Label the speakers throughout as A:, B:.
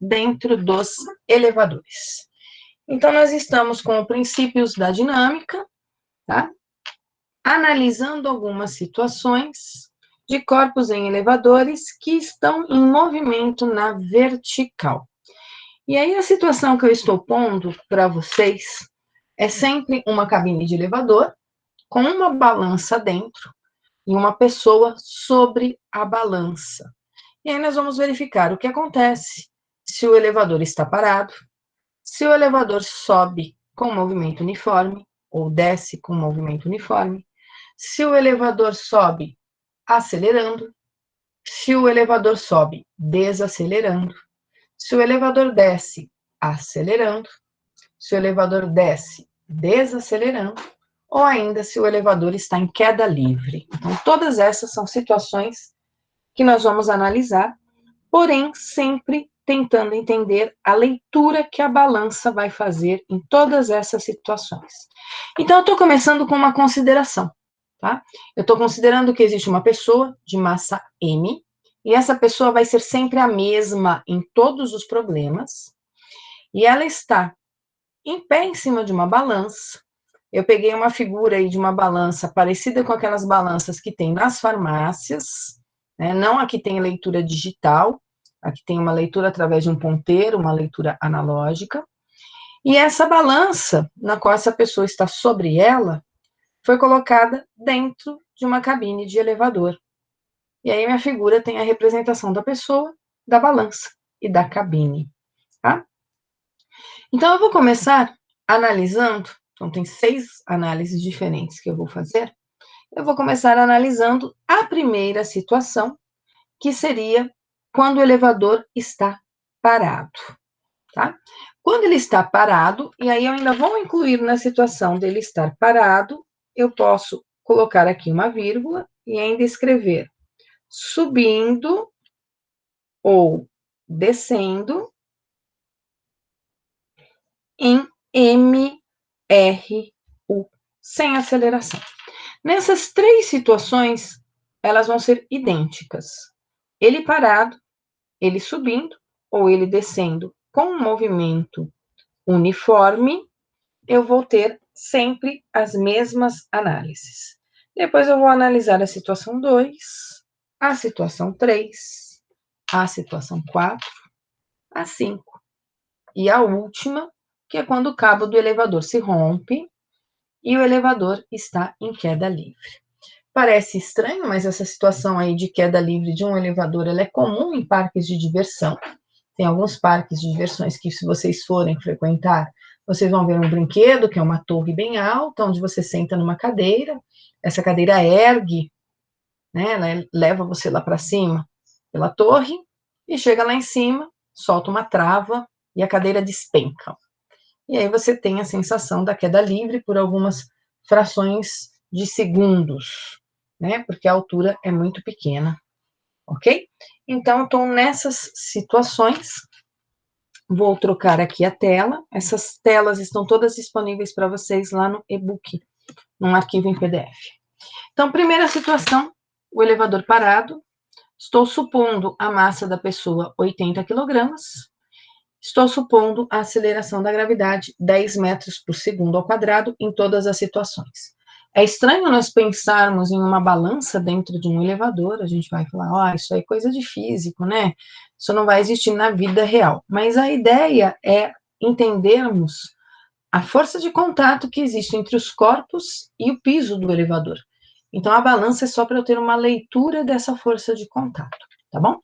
A: dentro dos elevadores. Então, nós estamos com princípios da dinâmica, tá? Analisando algumas situações de corpos em elevadores que estão em movimento na vertical. E aí, a situação que eu estou pondo para vocês é sempre uma cabine de elevador com uma balança dentro e uma pessoa sobre a balança. E aí nós vamos verificar o que acontece se o elevador está parado, se o elevador sobe com movimento uniforme ou desce com movimento uniforme, se o elevador sobe acelerando, se o elevador sobe desacelerando, se o elevador desce acelerando, se o elevador desce desacelerando, ou ainda se o elevador está em queda livre. Então, todas essas são situações que nós vamos analisar, porém, sempre tentando entender a leitura que a balança vai fazer em todas essas situações. Então, eu estou começando com uma consideração, tá? Eu estou considerando que existe uma pessoa de massa M, e essa pessoa vai ser sempre a mesma em todos os problemas, e ela está em pé em cima de uma balança. Eu peguei uma figura aí de uma balança parecida com aquelas balanças que tem nas farmácias, né? Não a que tem leitura digital, a que tem uma leitura através de um ponteiro, uma leitura analógica. E essa balança, na qual essa pessoa está sobre ela, foi colocada dentro de uma cabine de elevador. E aí minha figura tem a representação da pessoa, da balança e da cabine, tá? Então eu vou começar analisando. Então, tem 6 análises diferentes que eu vou fazer. Eu vou começar analisando a primeira situação, que seria quando o elevador está parado, tá? Quando ele está parado, e aí eu ainda vou incluir na situação dele estar parado, eu posso colocar aqui uma vírgula e ainda escrever subindo ou descendo em MRU, sem aceleração. Nessas 3 situações, elas vão ser idênticas. Ele parado, ele subindo ou ele descendo com um movimento uniforme, eu vou ter sempre as mesmas análises. Depois eu vou analisar a situação 2, a situação 3, a situação 4, a 5 e a última, que é quando o cabo do elevador se rompe e o elevador está em queda livre. Parece estranho, mas essa situação aí de queda livre de um elevador, ela é comum em parques de diversão. Tem alguns parques de diversões que, se vocês forem frequentar, vocês vão ver um brinquedo, que é uma torre bem alta, onde você senta numa cadeira, essa cadeira ergue, né, ela leva você lá para cima pela torre, e chega lá em cima, solta uma trava, e a cadeira despenca. E aí você tem a sensação da queda livre por algumas frações de segundos, né? Porque a altura é muito pequena, ok? Então, eu estou nessas situações. Vou trocar aqui a tela. Essas telas estão todas disponíveis para vocês lá no e-book, num arquivo em PDF. Então, primeira situação, o elevador parado. Estou supondo a massa da pessoa 80 quilogramas. Estou supondo a aceleração da gravidade 10 metros por segundo ao quadrado em todas as situações. É estranho nós pensarmos em uma balança dentro de um elevador, a gente vai falar, isso aí é coisa de físico, né? Isso não vai existir na vida real. Mas a ideia é entendermos a força de contato que existe entre os corpos e o piso do elevador. Então, a balança é só para eu ter uma leitura dessa força de contato, tá bom?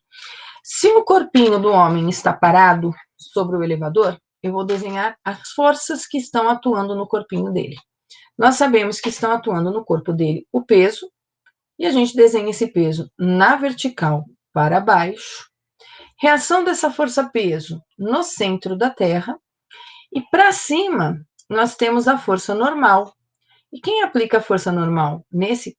A: Se o corpinho do homem está parado sobre o elevador, eu vou desenhar as forças que estão atuando no corpinho dele. Nós sabemos que estão atuando no corpo dele o peso, e a gente desenha esse peso na vertical para baixo. Reação dessa força-peso no centro da Terra, e para cima nós temos a força normal. E quem aplica a força normal nesse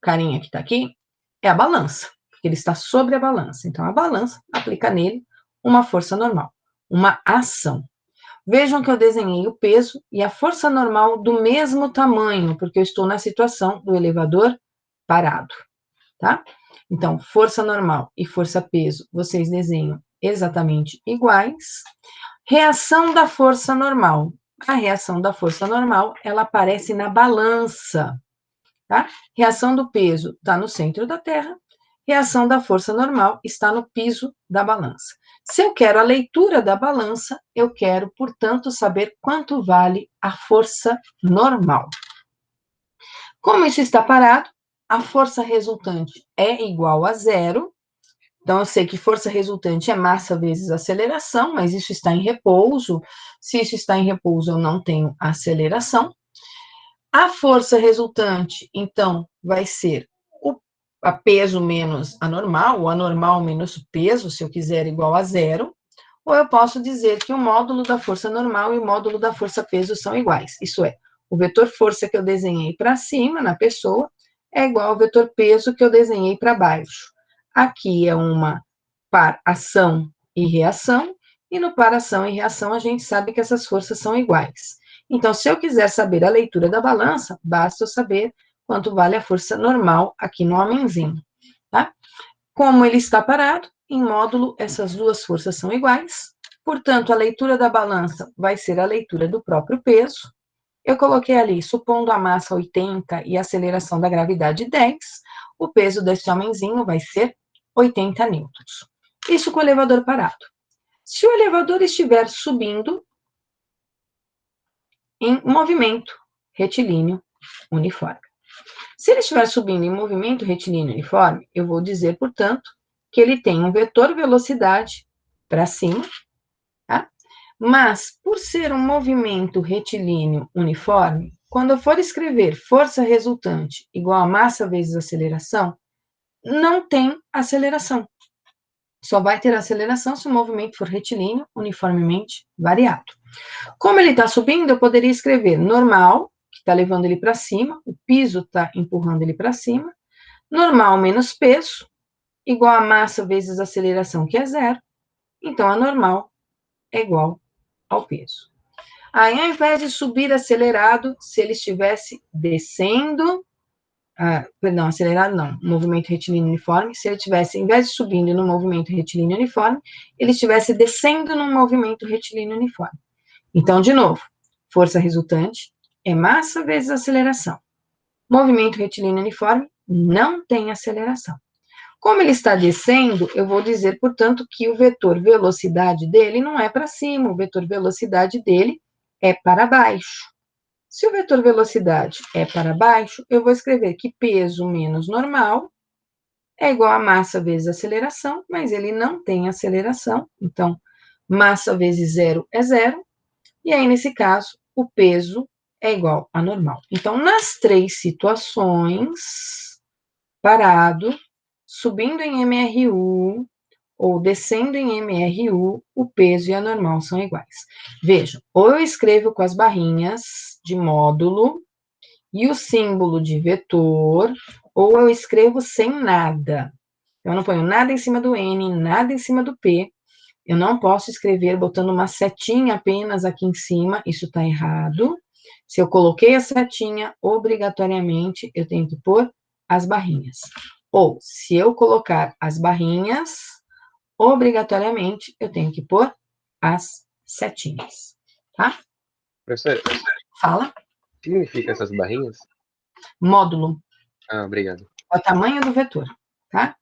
A: carinha que está aqui é a balança, porque ele está sobre a balança. Então, a balança aplica nele uma força normal, uma ação. Vejam que eu desenhei o peso e a força normal do mesmo tamanho, porque eu estou na situação do elevador parado, tá? Então, força normal e força peso, vocês desenham exatamente iguais. Reação da força normal. A reação da força normal, ela aparece na balança, tá? Reação do peso está no centro da Terra, reação da força normal está no piso da balança. Se eu quero a leitura da balança, eu quero, portanto, saber quanto vale a força normal. Como isso está parado, a força resultante é igual a zero. Então, eu sei que força resultante é massa vezes aceleração, mas isso está em repouso. Se isso está em repouso, eu não tenho aceleração. A força resultante, então, vai ser a peso menos a normal, ou a normal menos o peso, se eu quiser, igual a zero. Ou eu posso dizer que o módulo da força normal e o módulo da força peso são iguais. Isso é, o vetor força que eu desenhei para cima, na pessoa, é igual ao vetor peso que eu desenhei para baixo. Aqui é uma par ação e reação, e no par ação e reação a gente sabe que essas forças são iguais. Então, se eu quiser saber a leitura da balança, basta eu saber quanto vale a força normal aqui no homenzinho, tá? Como ele está parado, em módulo, essas duas forças são iguais, portanto, a leitura da balança vai ser a leitura do próprio peso. Eu coloquei ali, supondo a massa 80 e a aceleração da gravidade 10, o peso desse homenzinho vai ser 80 newtons. Isso com o elevador parado. Se o elevador estiver subindo em movimento retilíneo uniforme. Se ele estiver subindo em movimento retilíneo uniforme, eu vou dizer, portanto, que ele tem um vetor velocidade para cima, tá? Mas, por ser um movimento retilíneo uniforme, quando eu for escrever força resultante igual a massa vezes aceleração, não tem aceleração. Só vai ter aceleração se o movimento for retilíneo, uniformemente variado. Como ele está subindo, eu poderia escrever normal, que está levando ele para cima, o piso está empurrando ele para cima, normal menos peso, igual a massa vezes aceleração, que é zero. Então, a normal é igual ao peso. Aí, ao invés de subir acelerado, se ele estivesse descendo, perdão, acelerado não, movimento retilíneo uniforme, se ele estivesse, em vez de subindo no movimento retilíneo uniforme, ele estivesse descendo no movimento retilíneo uniforme. Então, de novo, força resultante é massa vezes aceleração. Movimento retilíneo uniforme não tem aceleração. Como ele está descendo, eu vou dizer, portanto, que o vetor velocidade dele não é para cima, o vetor velocidade dele é para baixo. Se o vetor velocidade é para baixo, eu vou escrever que peso menos normal é igual a massa vezes aceleração, mas ele não tem aceleração, então massa vezes zero é zero, e aí, nesse caso, o peso é igual a normal. Então, nas três situações, parado, subindo em MRU ou descendo em MRU, o peso e a normal são iguais. Vejam, ou eu escrevo com as barrinhas de módulo e o símbolo de vetor, ou eu escrevo sem nada. Eu não ponho nada em cima do N, nada em cima do P. Eu não posso escrever botando uma setinha apenas aqui em cima, isso está errado. Se eu coloquei a setinha, obrigatoriamente eu tenho que pôr as barrinhas. Ou, se eu colocar as barrinhas, obrigatoriamente eu tenho que pôr as setinhas, tá?
B: Professor,
A: Fala.
B: o que significa essas barrinhas?
A: Módulo.
B: Ah, obrigado.
A: É o tamanho do vetor, tá?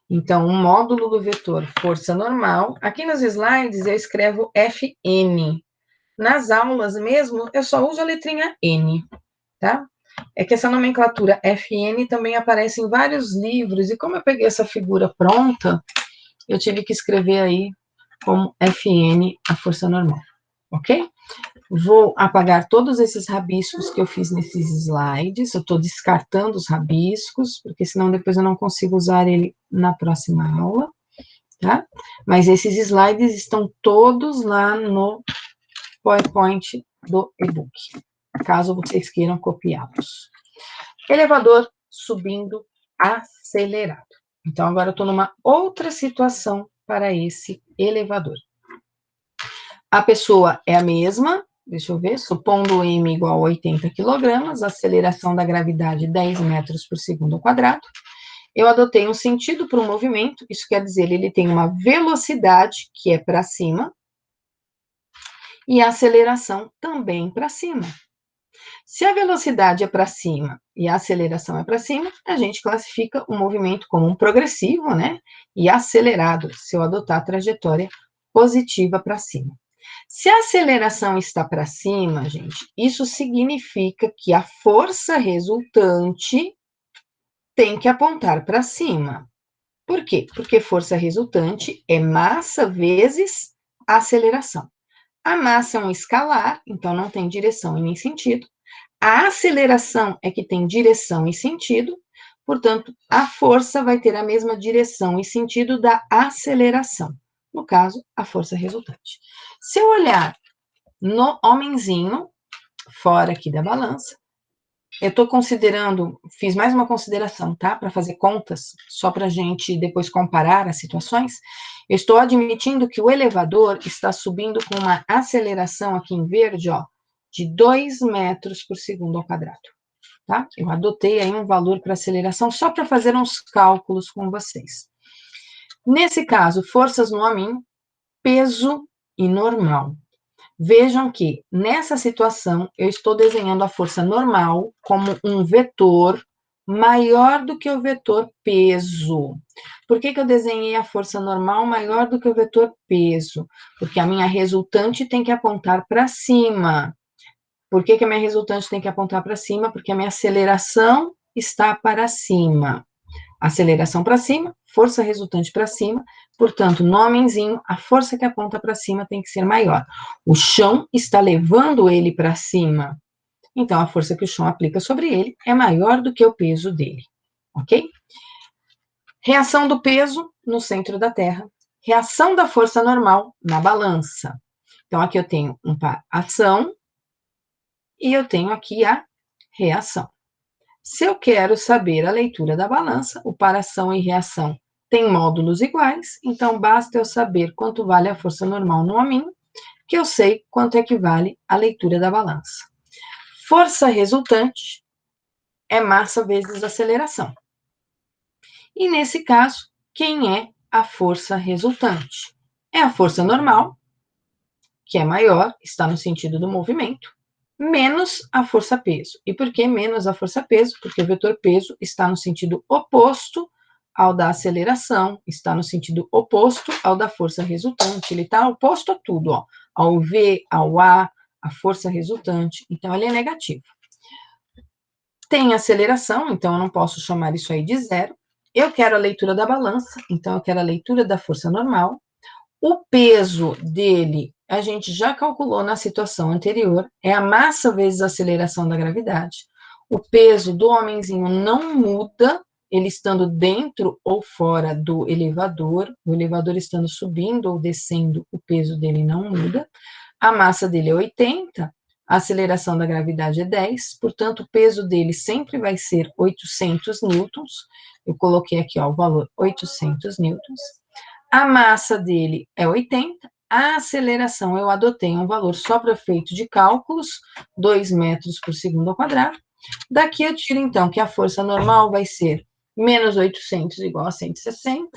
A: Então, o módulo do vetor força normal. Aqui nos slides eu escrevo Fn. Nas aulas mesmo, eu só uso a letrinha N, tá? É que essa nomenclatura Fn também aparece em vários livros, e como eu peguei essa figura pronta, eu tive que escrever aí como Fn a força normal, ok? Vou apagar todos esses rabiscos que eu fiz nesses slides, eu estou descartando os rabiscos, porque senão depois eu não consigo usar ele na próxima aula, tá? Mas esses slides estão todos lá no PowerPoint do e-book, caso vocês queiram copiá-los. Elevador subindo acelerado. Então, agora eu estou numa outra situação para esse elevador. A pessoa é a mesma, deixa eu ver, supondo m igual a 80 kg, aceleração da gravidade 10 metros por segundo ao quadrado. Eu adotei um sentido para o movimento, isso quer dizer, ele tem uma velocidade que é para cima e a aceleração também para cima. Se a velocidade é para cima e a aceleração é para cima, a gente classifica o movimento como um progressivo, né? E acelerado, se eu adotar a trajetória positiva para cima. Se a aceleração está para cima, gente, isso significa que a força resultante tem que apontar para cima. Por quê? Porque força resultante é massa vezes aceleração. A massa é um escalar, então não tem direção e nem sentido. A aceleração é que tem direção e sentido, portanto, a força vai ter a mesma direção e sentido da aceleração. No caso, a força resultante. Se eu olhar no homenzinho, fora aqui da balança, eu estou considerando, fiz mais uma consideração, tá? Para fazer contas, só para a gente depois comparar as situações. Eu estou admitindo que o elevador está subindo com uma aceleração aqui em verde, ó, de 2 metros por segundo ao quadrado, tá? Eu adotei aí um valor para aceleração só para fazer uns cálculos com vocês. Nesse caso, forças no hominho, peso e normal. Vejam que, nessa situação, eu estou desenhando a força normal como um vetor maior do que o vetor peso. Por que eu desenhei a força normal maior do que o vetor peso? Porque a minha resultante tem que apontar para cima. Por que a minha resultante tem que apontar para cima? Porque a minha aceleração está para cima. Aceleração para cima, força resultante para cima, portanto, no homenzinho, a força que aponta para cima tem que ser maior. O chão está levando ele para cima, então a força que o chão aplica sobre ele é maior do que o peso dele, ok? Reação do peso no centro da Terra, reação da força normal na balança. Então, aqui eu tenho uma ação e eu tenho aqui a reação. Se eu quero saber a leitura da balança, o par ação e reação têm módulos iguais, então basta eu saber quanto vale a força normal no hominho, que eu sei quanto equivale a leitura da balança. Força resultante é massa vezes aceleração. E nesse caso, quem é a força resultante? É a força normal, que é maior, está no sentido do movimento, menos a força peso. E por que menos a força peso? Porque o vetor peso está no sentido oposto ao da aceleração, está no sentido oposto ao da força resultante. Ele está oposto a tudo, ó, ao V, ao A, a força resultante. Então, ele é negativo. Tem aceleração, então eu não posso chamar isso aí de zero. Eu quero a leitura da balança, então eu quero a leitura da força normal. O peso dele, a gente já calculou na situação anterior, é a massa vezes a aceleração da gravidade. O peso do homenzinho não muda, ele estando dentro ou fora do elevador, o elevador estando subindo ou descendo, o peso dele não muda. A massa dele é 80, a aceleração da gravidade é 10, portanto, o peso dele sempre vai ser 800 newtons. Eu coloquei aqui, ó, o valor 800 newtons. A massa dele é 80, a aceleração eu adotei um valor só para efeito de cálculos, 2 metros por segundo ao quadrado. Daqui eu tiro, então, que a força normal vai ser menos 800 igual a 160.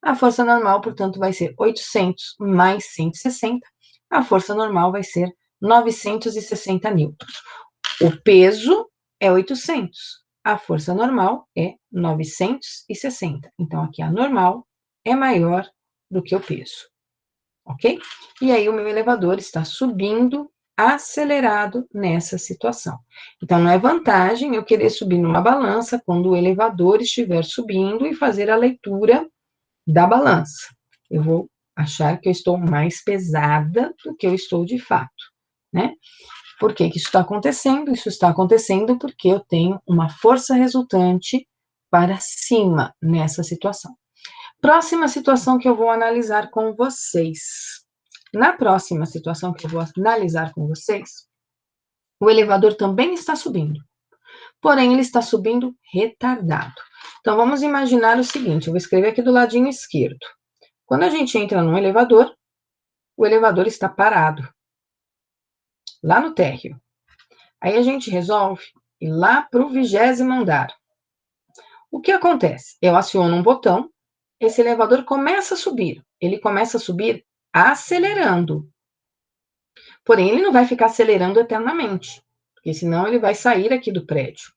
A: A força normal, portanto, vai ser 800 mais 160. A força normal vai ser 960 newtons. O peso é 800. A força normal é 960. Então, aqui a normal é maior do que o peso, ok? E aí o meu elevador está subindo acelerado nessa situação. Então, não é vantagem eu querer subir numa balança quando o elevador estiver subindo e fazer a leitura da balança. Eu vou achar que eu estou mais pesada do que eu estou de fato, né? Por que isso está acontecendo? Isso está acontecendo porque eu tenho uma força resultante para cima nessa situação. Próxima situação que eu vou analisar com vocês. Na próxima situação que eu vou analisar com vocês, o elevador também está subindo, porém ele está subindo retardado. Então vamos imaginar o seguinte, eu vou escrever aqui do ladinho esquerdo. Quando a gente entra num elevador, o elevador está parado, lá no térreo. Aí a gente resolve ir lá para o 20º andar. O que acontece? Eu aciono um botão, esse elevador começa a subir. Ele começa a subir acelerando. Porém, ele não vai ficar acelerando eternamente, porque senão ele vai sair aqui do prédio.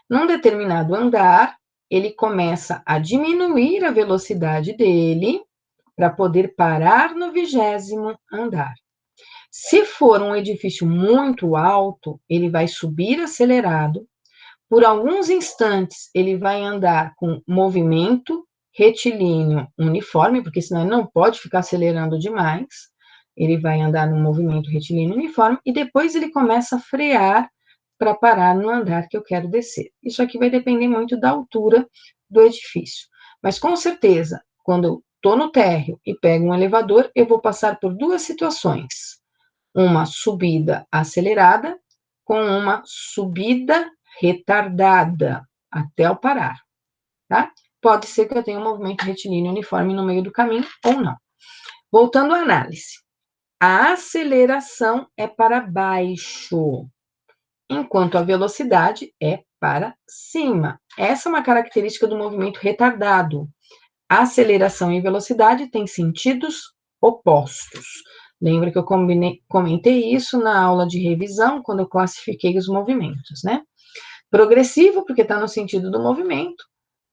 A: Num determinado andar, ele começa a diminuir a velocidade dele para poder parar no 20º andar. Se for um edifício muito alto, ele vai subir acelerado. Por alguns instantes, ele vai andar com movimento retilíneo uniforme, porque senão ele não pode ficar acelerando demais. Ele vai andar no movimento retilíneo uniforme e depois ele começa a frear para parar no andar que eu quero descer. Isso aqui vai depender muito da altura do edifício. Mas com certeza, quando eu estou no térreo e pego um elevador, eu vou passar por duas situações. Uma subida acelerada com uma subida retardada até o parar, tá? Pode ser que eu tenha um movimento retilíneo uniforme no meio do caminho ou não. Voltando à análise. A aceleração é para baixo, enquanto a velocidade é para cima. Essa é uma característica do movimento retardado. A aceleração e velocidade têm sentidos opostos. Lembra que eu comentei isso na aula de revisão, quando eu classifiquei os movimentos, né? Progressivo, porque está no sentido do movimento,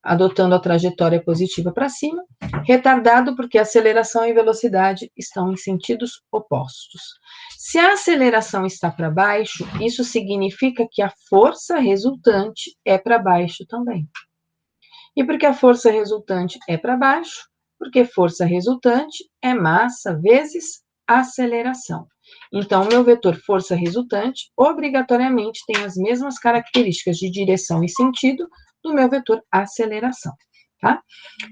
A: adotando a trajetória positiva para cima. Retardado, porque a aceleração e velocidade estão em sentidos opostos. Se a aceleração está para baixo, isso significa que a força resultante é para baixo também. E porque a força resultante é para baixo? Porque força resultante é massa vezes aceleração. Então, o meu vetor força resultante obrigatoriamente tem as mesmas características de direção e sentido do meu vetor aceleração, tá?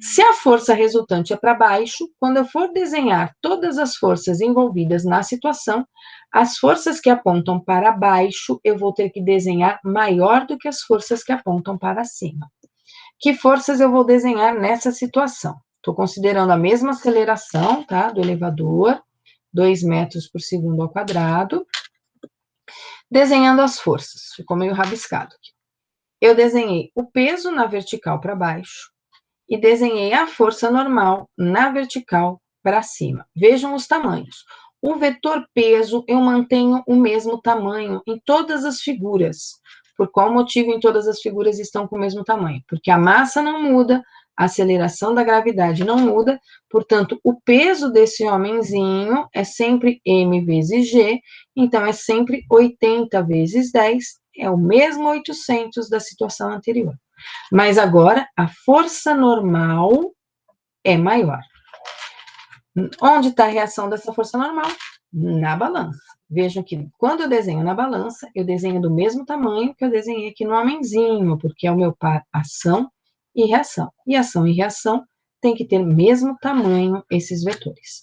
A: Se a força resultante é para baixo, quando eu for desenhar todas as forças envolvidas na situação, as forças que apontam para baixo, eu vou ter que desenhar maior do que as forças que apontam para cima. Que forças eu vou desenhar nessa situação? Estou considerando a mesma aceleração, tá, do elevador, 2 metros por segundo ao quadrado, desenhando as forças. Ficou meio rabiscado aqui. Eu desenhei o peso na vertical para baixo e desenhei a força normal na vertical para cima. Vejam os tamanhos. O vetor peso, eu mantenho o mesmo tamanho em todas as figuras. Por qual motivo em todas as figuras estão com o mesmo tamanho? Porque a massa não muda, a aceleração da gravidade não muda, portanto, o peso desse homenzinho é sempre m vezes g, então é sempre 80 vezes 10, é o mesmo 800 da situação anterior. Mas agora, a força normal é maior. Onde está a reação dessa força normal? Na balança. Vejam que quando eu desenho na balança, eu desenho do mesmo tamanho que eu desenhei aqui no homenzinho, porque é o meu par ação e reação. E ação e reação tem que ter o mesmo tamanho esses vetores.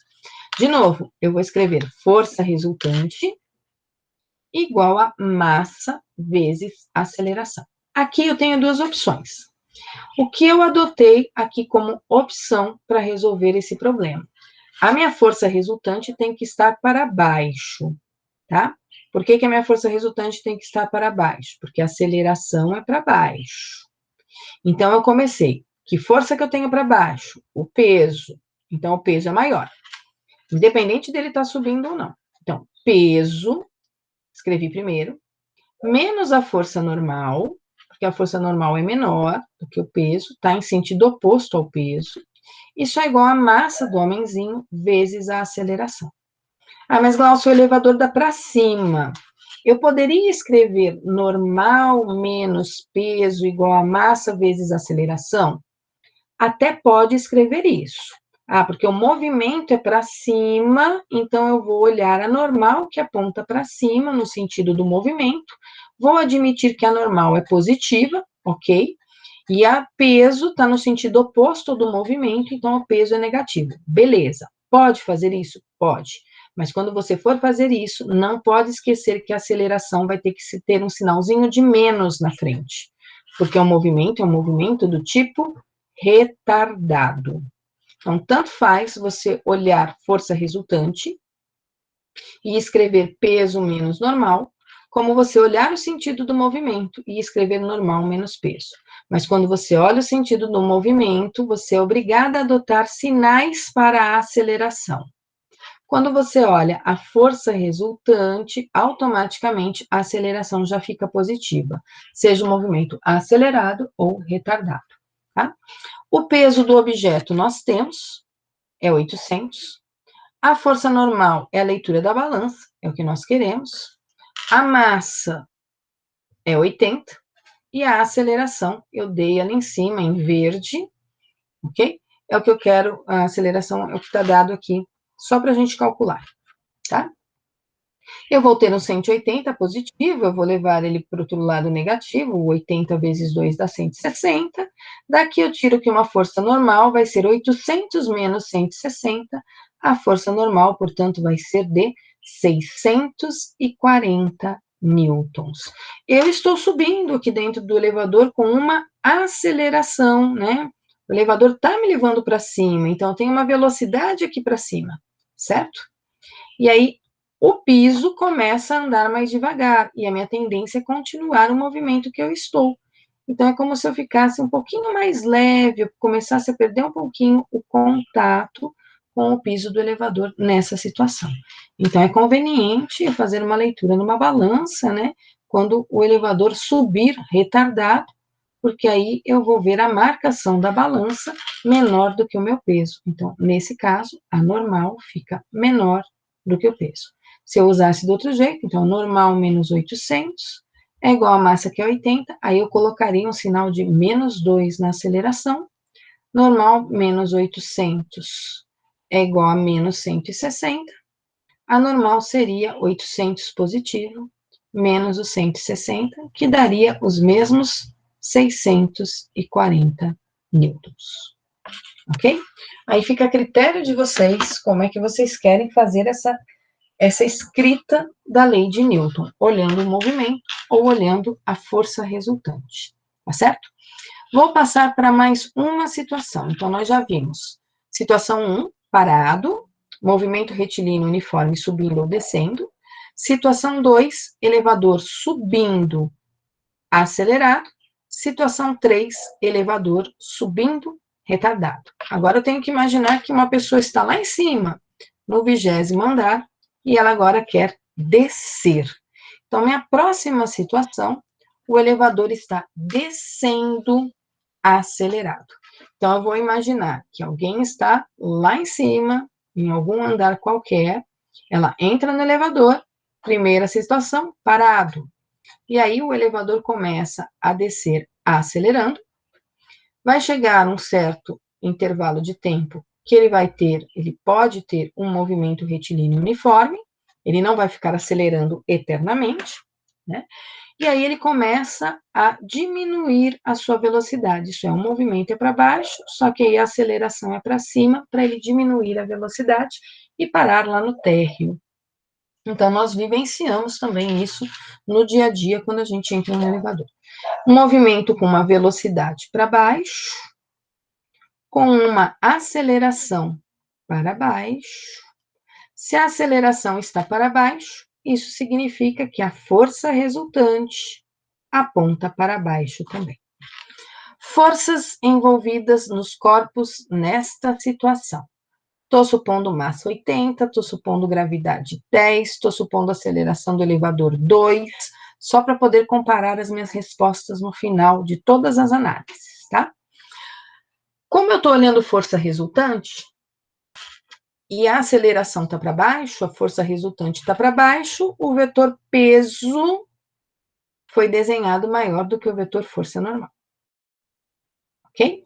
A: De novo, eu vou escrever força resultante igual a massa vezes aceleração. Aqui eu tenho duas opções. O que eu adotei aqui como opção para resolver esse problema? A minha força resultante tem que estar para baixo, tá? Por que a minha força resultante tem que estar para baixo? Porque a aceleração é para baixo. Então, eu comecei. Que força que eu tenho para baixo? O peso. Então, o peso é maior. Independente dele estar subindo ou não. Então, peso, escrevi primeiro, menos a força normal, porque a força normal é menor do que o peso, está em sentido oposto ao peso. Isso é igual a massa do homenzinho vezes a aceleração. Ah, mas Glaucio, o elevador dá para cima. Eu poderia escrever normal menos peso igual a massa vezes aceleração? Até pode escrever isso. Ah, porque o movimento é para cima, então eu vou olhar a normal que aponta para cima no sentido do movimento. Vou admitir que a normal é positiva, ok? E a peso está no sentido oposto do movimento, então o peso é negativo. Beleza. Pode fazer isso? Pode. Mas quando você for fazer isso, não pode esquecer que a aceleração vai ter que ter um sinalzinho de menos na frente. Porque o movimento é um movimento do tipo retardado. Então, tanto faz você olhar força resultante e escrever peso menos normal, como você olhar o sentido do movimento e escrever normal menos peso. Mas quando você olha o sentido do movimento, você é obrigada a adotar sinais para a aceleração. Quando você olha a força resultante, automaticamente a aceleração já fica positiva, seja o movimento acelerado ou retardado, tá? O peso do objeto nós temos, é 800. A força normal é a leitura da balança, é o que nós queremos. A massa é 80. E a aceleração, eu dei ela em cima, em verde, ok? É o que eu quero, a aceleração é o que está dado aqui, só para a gente calcular, tá? Eu vou ter um 180 positivo, eu vou levar ele para o outro lado negativo, 80 vezes 2 dá 160. Daqui eu tiro que uma força normal vai ser 800 menos 160. A força normal, portanto, vai ser de 640 newtons. Eu estou subindo aqui dentro do elevador com uma aceleração, né? O elevador está me levando para cima, então eu tenho uma velocidade aqui para cima, certo? E aí, o piso começa a andar mais devagar, e a minha tendência é continuar o movimento que eu estou. Então, é como se eu ficasse um pouquinho mais leve, eu começasse a perder um pouquinho o contato com o piso do elevador nessa situação. Então, é conveniente eu fazer uma leitura numa balança, né? Quando o elevador subir retardado, porque aí eu vou ver a marcação da balança menor do que o meu peso. Então, nesse caso, a normal fica menor do que o peso. Se eu usasse do outro jeito, então, normal menos 800 é igual a massa que é 80, aí eu colocaria um sinal de menos 2 na aceleração, normal menos 800 é igual a menos 160, a normal seria 800 positivo, menos o 160, que daria os mesmos 640 newtons. Ok? Aí fica a critério de vocês, como é que vocês querem fazer essa escrita da lei de Newton, olhando o movimento ou olhando a força resultante, tá certo? Vou passar para mais uma situação. Então, nós já vimos situação 1, parado, movimento retilíneo uniforme subindo ou descendo. Situação 2, elevador subindo, acelerado. Situação 3, elevador subindo, retardado. Agora eu tenho que imaginar que uma pessoa está lá em cima, no 20º andar, e ela agora quer descer. Então, minha próxima situação, o elevador está descendo acelerado. Então, eu vou imaginar que alguém está lá em cima, em algum andar qualquer, ela entra no elevador, primeira situação, parado. E aí o elevador começa a descer acelerando, vai chegar um certo intervalo de tempo que ele pode ter um movimento retilíneo uniforme, ele não vai ficar acelerando eternamente, né? E aí ele começa a diminuir a sua velocidade. Isso é um movimento é para baixo, só que aí a aceleração é para cima, para ele diminuir a velocidade e parar lá no térreo. Então, nós vivenciamos também isso no dia a dia, quando a gente entra no elevador. Um movimento com uma velocidade para baixo, com uma aceleração para baixo. Se a aceleração está para baixo, isso significa que a força resultante aponta para baixo também. Forças envolvidas nos corpos nesta situação. Estou supondo massa 80, estou supondo gravidade 10, estou supondo aceleração do elevador 2, só para poder comparar as minhas respostas no final de todas as análises, tá? Como eu estou olhando força resultante, e a aceleração está para baixo, a força resultante está para baixo, o vetor peso foi desenhado maior do que o vetor força normal. Ok?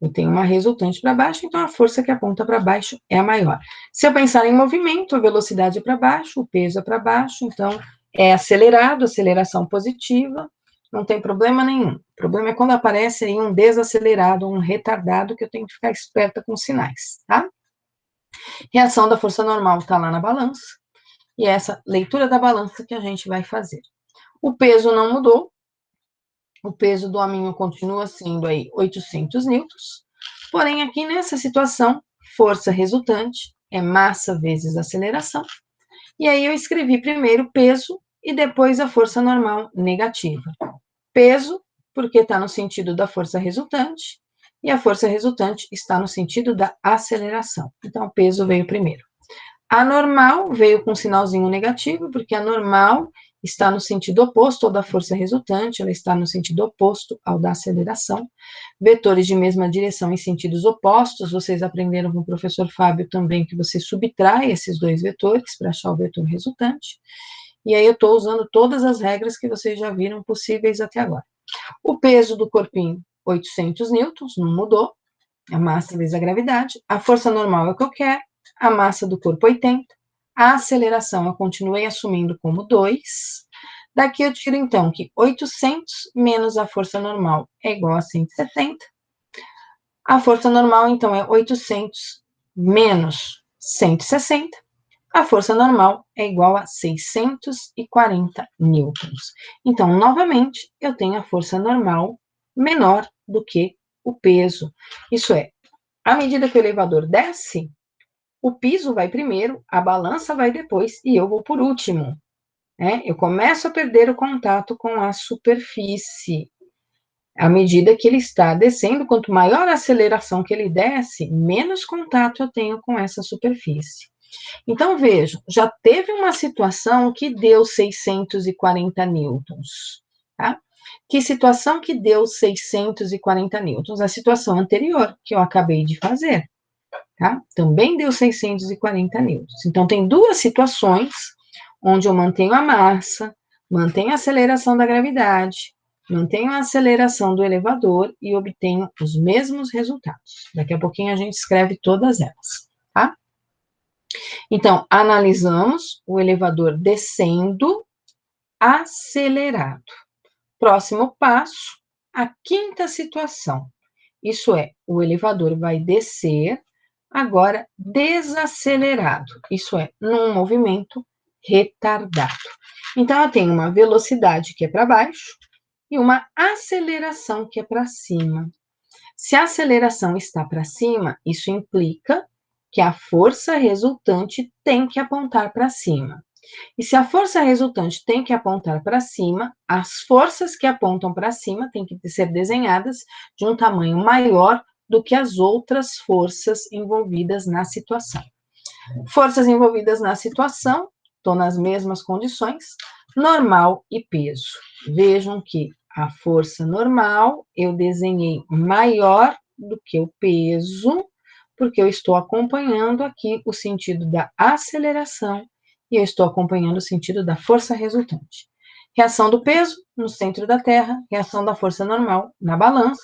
A: Eu tenho uma resultante para baixo, então a força que aponta para baixo é a maior. Se eu pensar em movimento, a velocidade é para baixo, o peso é para baixo, então é acelerado, aceleração positiva, não tem problema nenhum. O problema é quando aparece aí um desacelerado, um retardado, que eu tenho que ficar esperta com sinais, tá? Reação da força normal está lá na balança, e é essa leitura da balança que a gente vai fazer. O peso não mudou, o peso do hominho continua sendo aí 800 newtons, porém aqui nessa situação, força resultante é massa vezes aceleração, e aí eu escrevi primeiro peso e depois a força normal negativa. Peso porque está no sentido da força resultante, e a força resultante está no sentido da aceleração. Então, o peso veio primeiro. A normal veio com um sinalzinho negativo, porque a normal está no sentido oposto ao da força resultante, ela está no sentido oposto ao da aceleração. Vetores de mesma direção em sentidos opostos, vocês aprenderam com o professor Fábio também que você subtrai esses dois vetores para achar o vetor resultante. E aí eu estou usando todas as regras que vocês já viram possíveis até agora. O peso do corpinho, 800 newtons, não mudou, a massa vezes a gravidade. A força normal é o que eu quero, a massa do corpo 80. A aceleração eu continuei assumindo como 2. Daqui eu tiro, então, que 800 menos a força normal é igual a 160. A força normal, então, é 800 menos 160. A força normal é igual a 640 newtons. Então, novamente, eu tenho a força normal menor do que o peso. Isso é, à medida que o elevador desce, o piso vai primeiro, a balança vai depois e eu vou por último. Eu começo a perder o contato com a superfície. À medida que ele está descendo, quanto maior a aceleração que ele desce, menos contato eu tenho com essa superfície. Então, vejam, já teve uma situação que deu 640 newtons, tá? Que situação que deu 640 newtons? A situação anterior, que eu acabei de fazer, tá? Também deu 640 newtons. Então, tem duas situações onde eu mantenho a massa, mantenho a aceleração da gravidade, mantenho a aceleração do elevador e obtenho os mesmos resultados. Daqui a pouquinho a gente escreve todas elas, tá? Então, analisamos o elevador descendo acelerado. Próximo passo, a quinta situação. Isso é, o elevador vai descer agora desacelerado. Isso é, num movimento retardado. Então, eu tenho uma velocidade que é para baixo e uma aceleração que é para cima. Se a aceleração está para cima, isso implica que a força resultante tem que apontar para cima. E se a força resultante tem que apontar para cima, as forças que apontam para cima têm que ser desenhadas de um tamanho maior do que as outras forças envolvidas na situação. Forças envolvidas na situação, estou nas mesmas condições, normal e peso. Vejam que a força normal eu desenhei maior do que o peso, porque eu estou acompanhando aqui o sentido da aceleração e eu estou acompanhando o sentido da força resultante. Reação do peso no centro da Terra, reação da força normal na balança.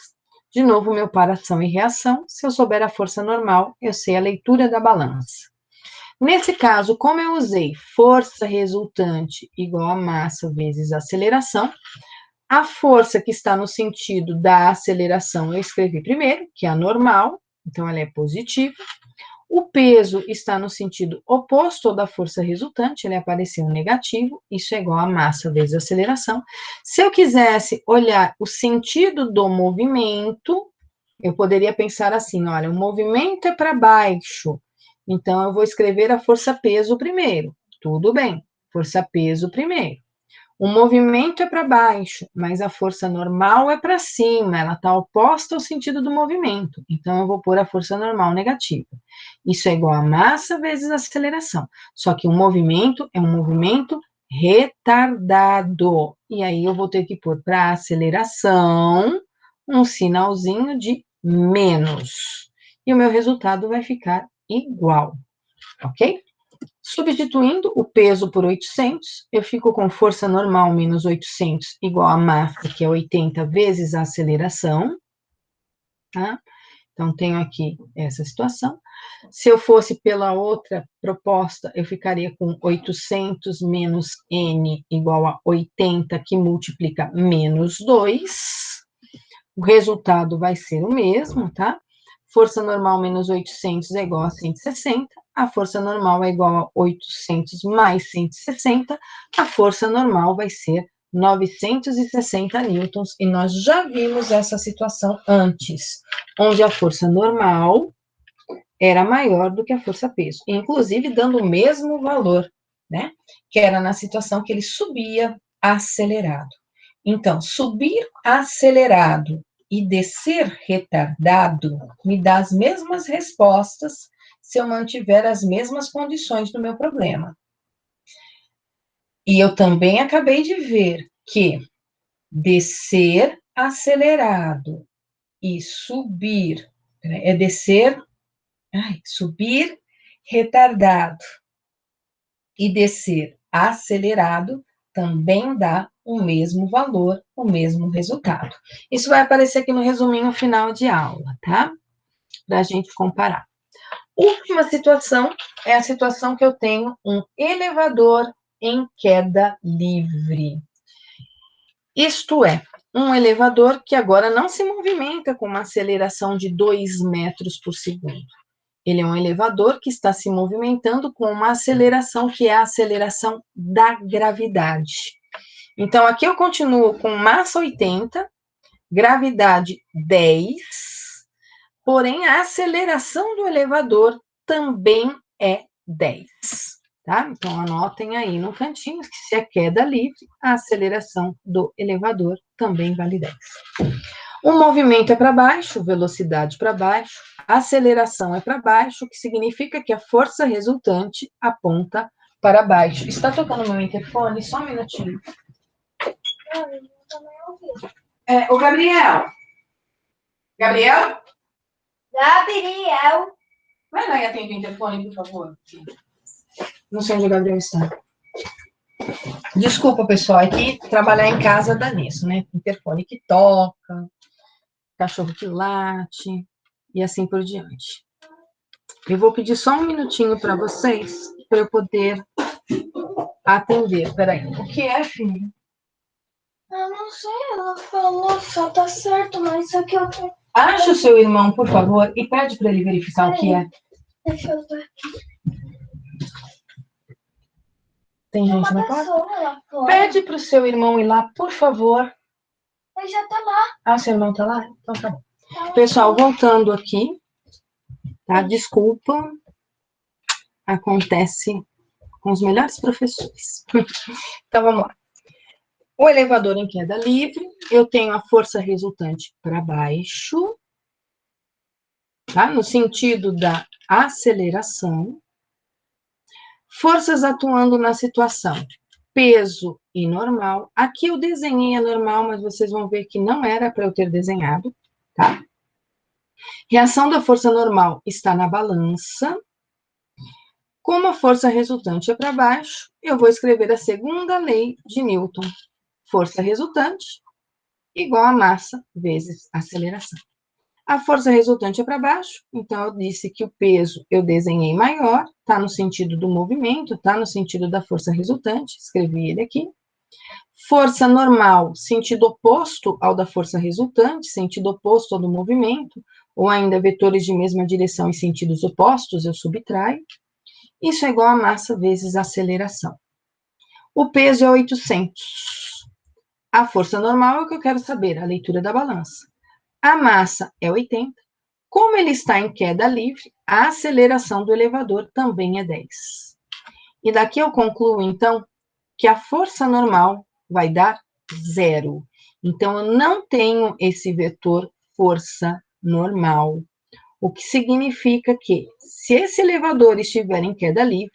A: De novo, meu par ação e reação. Se eu souber a força normal, eu sei a leitura da balança. Nesse caso, como eu usei força resultante igual a massa vezes aceleração, a força que está no sentido da aceleração eu escrevi primeiro, que é a normal, então ela é positiva. O peso está no sentido oposto ao da força resultante, ele apareceu negativo, isso é igual a massa vezes aceleração. Se eu quisesse olhar o sentido do movimento, eu poderia pensar assim, olha, o movimento é para baixo, então eu vou escrever a força-peso primeiro. Tudo bem, força-peso primeiro. O movimento é para baixo, mas a força normal é para cima, ela está oposta ao sentido do movimento. Então, eu vou pôr a força normal negativa. Isso é igual a massa vezes aceleração. Só que o movimento é um movimento retardado. E aí, eu vou ter que pôr para aceleração um sinalzinho de menos. E o meu resultado vai ficar igual, ok? Substituindo o peso por 800, eu fico com força normal menos 800 igual a massa, que é 80 vezes a aceleração, tá? Então, tenho aqui essa situação. Se eu fosse pela outra proposta, eu ficaria com 800 menos N igual a 80, que multiplica menos 2. O resultado vai ser o mesmo, tá? Força normal menos 800 é igual a 160. A força normal é igual a 800 mais 160. A força normal vai ser 960 newtons. E nós já vimos essa situação antes, onde a força normal era maior do que a força-peso, inclusive dando o mesmo valor, né? Que era na situação que ele subia acelerado. Então, subir acelerado e descer retardado me dá as mesmas respostas se eu mantiver as mesmas condições do meu problema. E eu também acabei de ver que descer acelerado e subir, subir retardado e descer acelerado também dá o mesmo valor, o mesmo resultado. Isso vai aparecer aqui no resuminho final de aula, tá? Para a gente comparar. Última situação é a situação que eu tenho um elevador em queda livre. Isto é, um elevador que agora não se movimenta com uma aceleração de 2 metros por segundo. Ele é um elevador que está se movimentando com uma aceleração que é a aceleração da gravidade. Então, aqui eu continuo com massa 80, gravidade 10, porém a aceleração do elevador também é 10. Tá? Então, anotem aí no cantinho que se é queda livre, a aceleração do elevador também vale 10. O movimento é para baixo, velocidade para baixo, aceleração é para baixo, o que significa que a força resultante aponta para baixo. Está tocando meu interfone? Só um minutinho. O Gabriel. Gabriel?
C: Gabriel.
A: Vai lá e atende o interfone, por favor. Não sei onde o Gabriel está. Desculpa, pessoal, é que trabalhar em casa dá nisso, né? Interfone que toca, cachorro que late e assim por diante. Eu vou pedir só um minutinho para vocês, para eu poder atender. Peraí. O que é, filho?
C: Eu não sei, ela falou, só tá certo, mas só que eu...
A: Acha o seu irmão, por favor, e pede para ele verificar o que é.
C: Deixa eu ver.
A: Tem gente na porta? Pede para o seu irmão ir lá, por favor.
C: Ele já tá lá.
A: Ah, seu irmão tá lá? Então tá bom. Pessoal, voltando aqui, tá? Desculpa. Acontece com os melhores professores. Então, vamos lá. O elevador em queda livre, eu tenho a força resultante para baixo, tá? No sentido da aceleração. Forças atuando na situação, peso e normal. Aqui eu desenhei a normal, mas vocês vão ver que não era para eu ter desenhado, tá? Reação da força normal está na balança. Como a força resultante é para baixo, eu vou escrever a segunda lei de Newton. Força resultante igual a massa vezes aceleração. A força resultante é para baixo, então eu disse que o peso eu desenhei maior, está no sentido do movimento, está no sentido da força resultante, escrevi ele aqui. Força normal, sentido oposto ao da força resultante, sentido oposto ao do movimento, ou ainda vetores de mesma direção em sentidos opostos, eu subtraio. Isso é igual a massa vezes aceleração. O peso é 800. A força normal é o que eu quero saber, a leitura da balança. A massa é 80. Como ele está em queda livre, a aceleração do elevador também é 10. E daqui eu concluo, então, que a força normal vai dar 0. Então, eu não tenho esse vetor força normal. O que significa que, se esse elevador estiver em queda livre,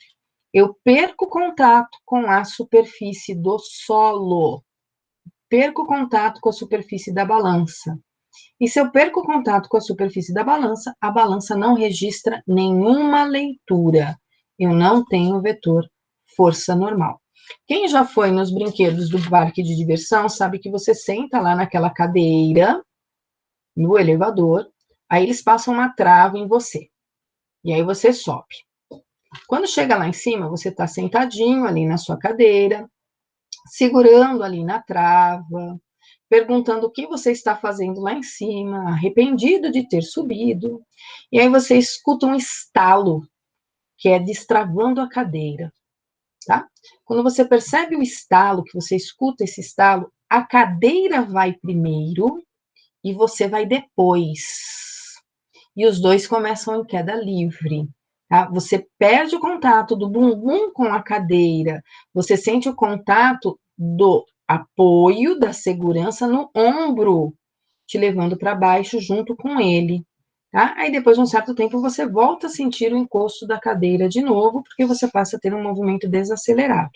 A: eu perco contato com a superfície do solo. Perco contato com a superfície da balança. E se eu perco contato com a superfície da balança, a balança não registra nenhuma leitura. Eu não tenho vetor força normal. Quem já foi nos brinquedos do parque de diversão sabe que você senta lá naquela cadeira, no elevador, aí eles passam uma trava em você. E aí você sobe. Quando chega lá em cima, você está sentadinho ali na sua cadeira, segurando ali na trava, perguntando o que você está fazendo lá em cima, arrependido de ter subido. E aí você escuta um estalo, que é destravando a cadeira, tá? Quando você percebe o estalo, que você escuta esse estalo, a cadeira vai primeiro e você vai depois. E os dois começam em queda livre. Tá? Você perde o contato do bumbum com a cadeira, você sente o contato do apoio da segurança no ombro, te levando para baixo junto com ele, tá? Aí depois de um certo tempo você volta a sentir o encosto da cadeira de novo, porque você passa a ter um movimento desacelerado,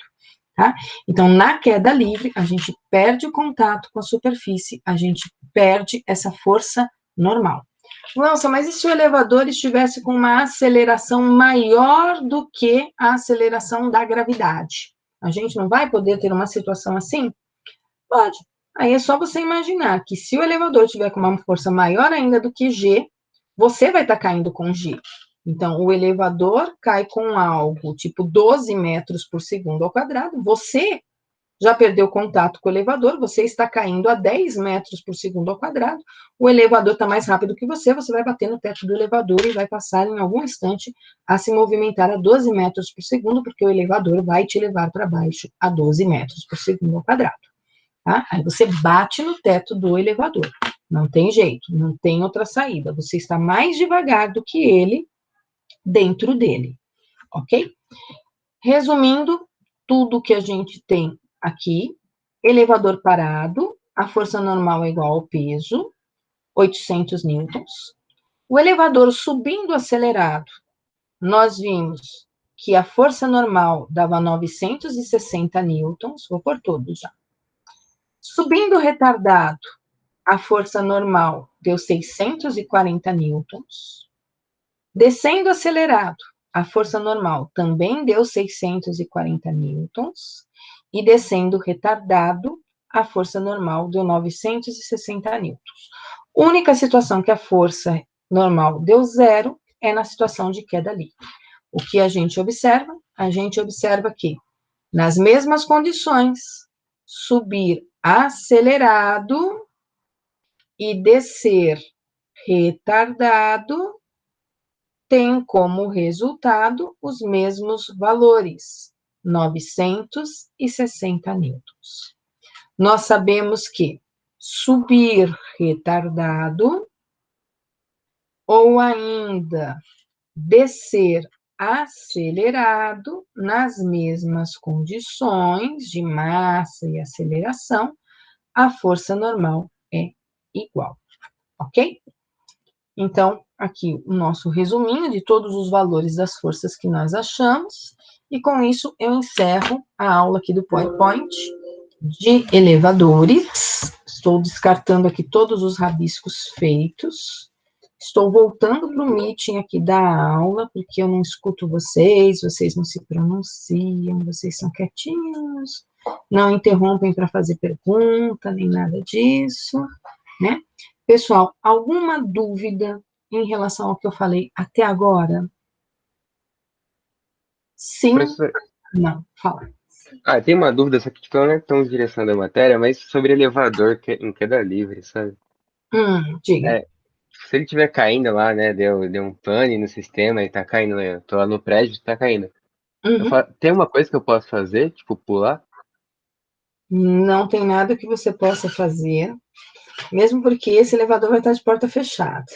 A: tá? Então, na queda livre, a gente perde o contato com a superfície, a gente perde essa força normal. Nossa, mas e se o elevador estivesse com uma aceleração maior do que a aceleração da gravidade? A gente não vai poder ter uma situação assim? Pode. Aí é só você imaginar que se o elevador tiver com uma força maior ainda do que G, você vai estar caindo com G. Então, o elevador cai com algo tipo 12 metros por segundo ao quadrado, você já perdeu contato com o elevador, você está caindo a 10 metros por segundo ao quadrado, o elevador está mais rápido que você vai bater no teto do elevador e vai passar em algum instante a se movimentar a 12 metros por segundo, porque o elevador vai te levar para baixo a 12 metros por segundo ao quadrado. Tá? Aí você bate no teto do elevador. Não tem jeito, não tem outra saída. Você está mais devagar do que ele dentro dele, ok? Resumindo, tudo que a gente tem aqui, elevador parado, a força normal é igual ao peso, 800 newtons. O elevador subindo acelerado, nós vimos que a força normal dava 960 newtons, vou por todos já. Subindo retardado, a força normal deu 640 newtons. Descendo acelerado, a força normal também deu 640 newtons. E descendo retardado, a força normal deu 960 newtons. Única situação que a força normal deu zero é na situação de queda livre. O que a gente observa? A gente observa que, nas mesmas condições, subir acelerado e descer retardado tem como resultado os mesmos valores, 960 newtons. Nós sabemos que subir retardado ou ainda descer acelerado nas mesmas condições de massa e aceleração, a força normal é igual, ok? Então, aqui o nosso resuminho de todos os valores das forças que nós achamos, e com isso eu encerro a aula aqui do PowerPoint de elevadores. Estou descartando aqui todos os rabiscos feitos. Estou voltando para o meeting aqui da aula, porque eu não escuto vocês, vocês não se pronunciam, vocês são quietinhos, não interrompem para fazer pergunta, nem nada disso, né? Pessoal, alguma dúvida em relação ao que eu falei até agora? Sim?
B: Professor,
A: Não, fala.
B: tem uma dúvida, só que tipo, não é tão direção da matéria, mas sobre elevador em queda livre, sabe?
A: Diga.
B: É, se ele estiver caindo lá, né, deu um pane no sistema e tá caindo, né, eu tô lá no prédio, tá caindo.
A: Uhum.
B: Tem uma coisa que eu posso fazer, tipo, pular?
A: Não tem nada que você possa fazer, mesmo porque esse elevador vai estar de porta fechada.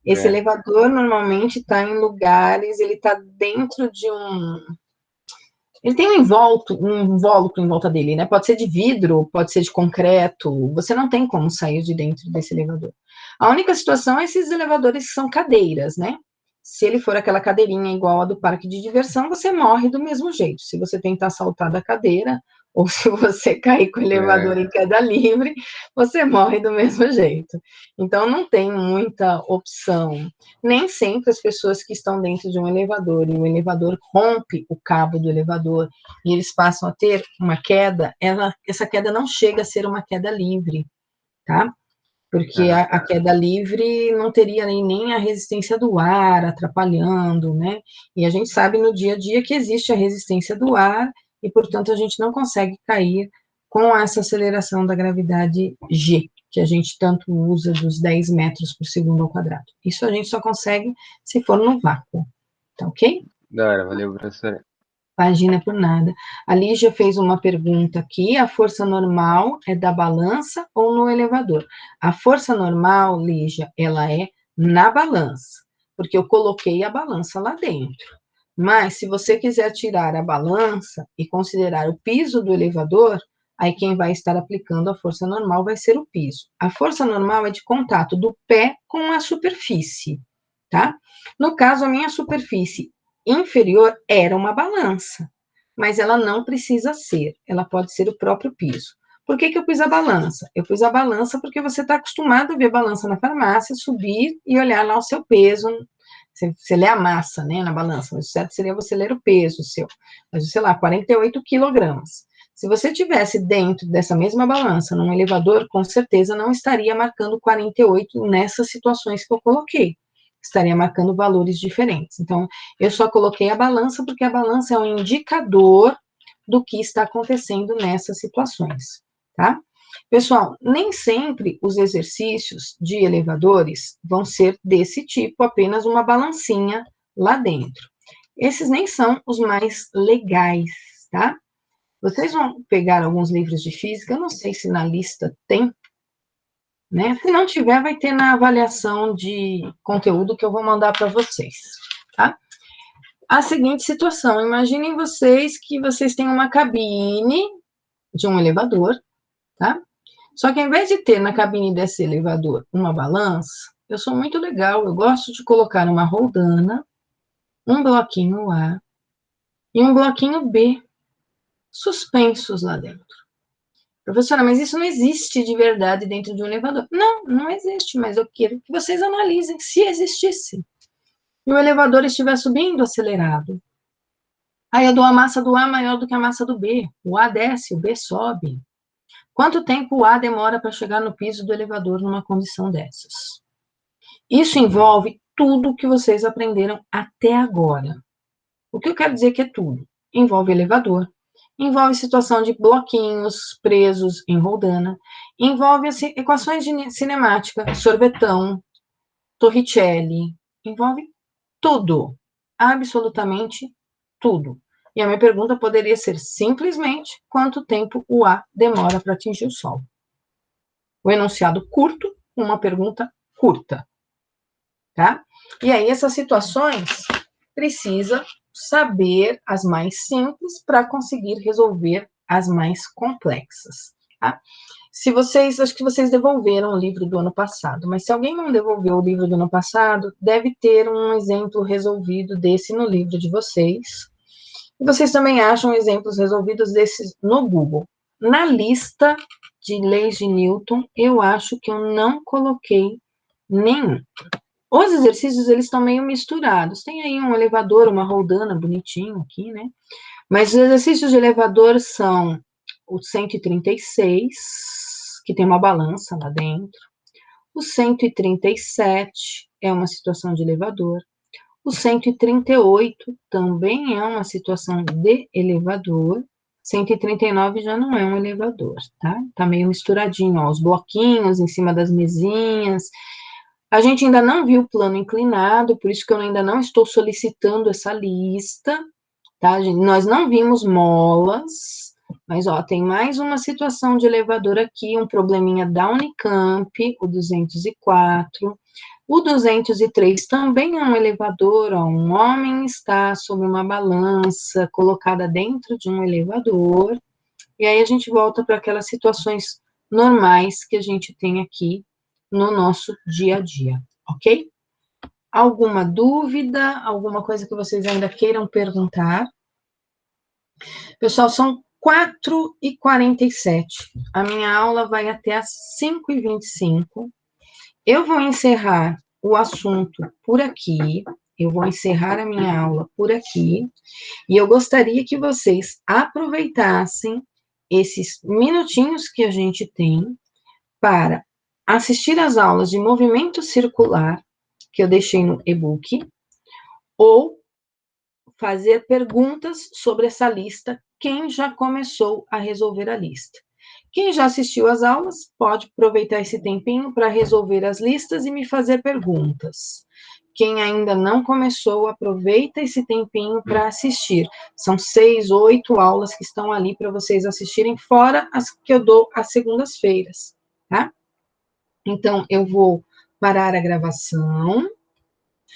A: Esse
B: É,
A: elevador normalmente está em lugares, ele está dentro de um. Ele tem um invólucro em volta dele, né? Pode ser de vidro, pode ser de concreto. Você não tem como sair de dentro desse elevador. A única situação é esses elevadores que são cadeiras, né? Se ele for aquela cadeirinha igual a do parque de diversão, você morre do mesmo jeito. Se você tentar saltar da cadeira, ou se você cair com o elevador
B: é,
A: em queda livre, você morre do mesmo jeito. Então, não tem muita opção. Nem sempre as pessoas que estão dentro de um elevador e o elevador rompe o cabo do elevador e eles passam a ter uma queda, essa queda não chega a ser uma queda livre, tá? Porque
B: aham.
A: a queda livre não teria nem a resistência do ar atrapalhando, né? E a gente sabe no dia a dia que existe a resistência do ar e, portanto, a gente não consegue cair com essa aceleração da gravidade G, que a gente tanto usa dos 10 metros por segundo ao quadrado. Isso a gente só consegue se for no vácuo, tá ok?
B: Da hora, valeu, professor.
A: Imagina por nada. A Lígia fez uma pergunta aqui: a força normal é da balança ou no elevador? A força normal, Lígia, ela é na balança, porque eu coloquei a balança lá dentro. Mas se você quiser tirar a balança e considerar o piso do elevador, Aí quem vai estar aplicando a força normal vai ser o piso. A força normal é de contato do pé com a superfície, tá? No caso, a minha superfície inferior era uma balança, mas ela não precisa ser, ela pode ser o próprio piso. Por que eu pus a balança? Eu pus a balança porque você está acostumado a ver balança na farmácia, subir e olhar lá o seu peso. Você lê a massa, né, na balança, mas o certo seria você ler o peso seu. Mas, sei lá, 48 quilogramas. Se você tivesse dentro dessa mesma balança, num elevador, com certeza não estaria marcando 48 nessas situações que eu coloquei. Estaria marcando valores diferentes. Então, eu só coloquei a balança porque a balança é um indicador do que está acontecendo nessas situações, tá? Pessoal, nem sempre os exercícios de elevadores vão ser desse tipo, apenas uma balancinha lá dentro. Esses nem são os mais legais, tá? Vocês vão pegar alguns livros de física, eu não sei se na lista tem, né? Se não tiver, vai ter na avaliação de conteúdo que eu vou mandar para vocês, tá? A seguinte situação, imaginem vocês que vocês têm uma cabine de um elevador, tá? Só que ao invés de ter na cabine desse elevador uma balança, eu sou muito legal, eu gosto de colocar uma roldana, um bloquinho A e um bloquinho B suspensos lá dentro. Professora, mas isso não existe de verdade dentro de um elevador. Não, não existe, mas eu quero que vocês analisem se existisse. E o elevador estiver subindo acelerado. Aí eu dou a massa do A maior do que a massa do B. O A desce, o B sobe. Quanto tempo o A demora para chegar no piso do elevador numa condição dessas? Isso envolve tudo que vocês aprenderam até agora. O que eu quero dizer que é tudo? Envolve elevador, envolve situação de bloquinhos presos em roldana, envolve assim, equações de cinemática, sorvetão, Torricelli, envolve tudo, absolutamente tudo. E a minha pergunta poderia ser simplesmente quanto tempo o A demora para atingir o Sol. O enunciado curto, uma pergunta curta, tá? E aí essas situações precisa saber as mais simples para conseguir resolver as mais complexas, tá? Se vocês, acho que vocês devolveram o livro do ano passado, mas se alguém não devolveu o livro do ano passado, deve ter um exemplo resolvido desse no livro de vocês. E vocês também acham exemplos resolvidos desses no Google. Na lista de leis de Newton, eu acho que eu não coloquei nenhum. Os exercícios, eles estão meio misturados. Tem aí um elevador, uma roldana bonitinho aqui, né? Mas os exercícios de elevador são o 136, que tem uma balança lá dentro. O 137 é uma situação de elevador. O 138 também é uma situação de elevador. 139 já não é um elevador, tá? Tá meio misturadinho, ó, os bloquinhos em cima das mesinhas. A gente ainda não viu o plano inclinado, por isso que eu ainda não estou solicitando essa lista, tá, gente? Nós não vimos molas, mas, ó, tem mais uma situação de elevador aqui, um probleminha da Unicamp, o 204. O 203 também é um elevador, ó, um homem está sob uma balança colocada dentro de um elevador, e aí a gente volta para aquelas situações normais que a gente tem aqui no nosso dia a dia, ok? Alguma dúvida, alguma coisa que vocês ainda queiram perguntar? Pessoal, são 4h47. A minha aula vai até às 5h25. Eu vou encerrar o assunto por aqui. Eu vou encerrar a minha aula por aqui. E eu gostaria que vocês aproveitassem esses minutinhos que a gente tem para assistir às aulas de movimento circular, que eu deixei no e-book, ou fazer perguntas sobre essa lista, quem já começou a resolver a lista. Quem já assistiu às aulas, pode aproveitar esse tempinho para resolver as listas e me fazer perguntas. Quem ainda não começou, aproveita esse tempinho para assistir. São 6, 8 aulas que estão ali para vocês assistirem, fora as que eu dou às segundas-feiras, tá? Então, eu vou parar a gravação.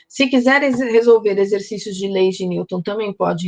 A: Se quiser resolver exercícios de leis de Newton, também pode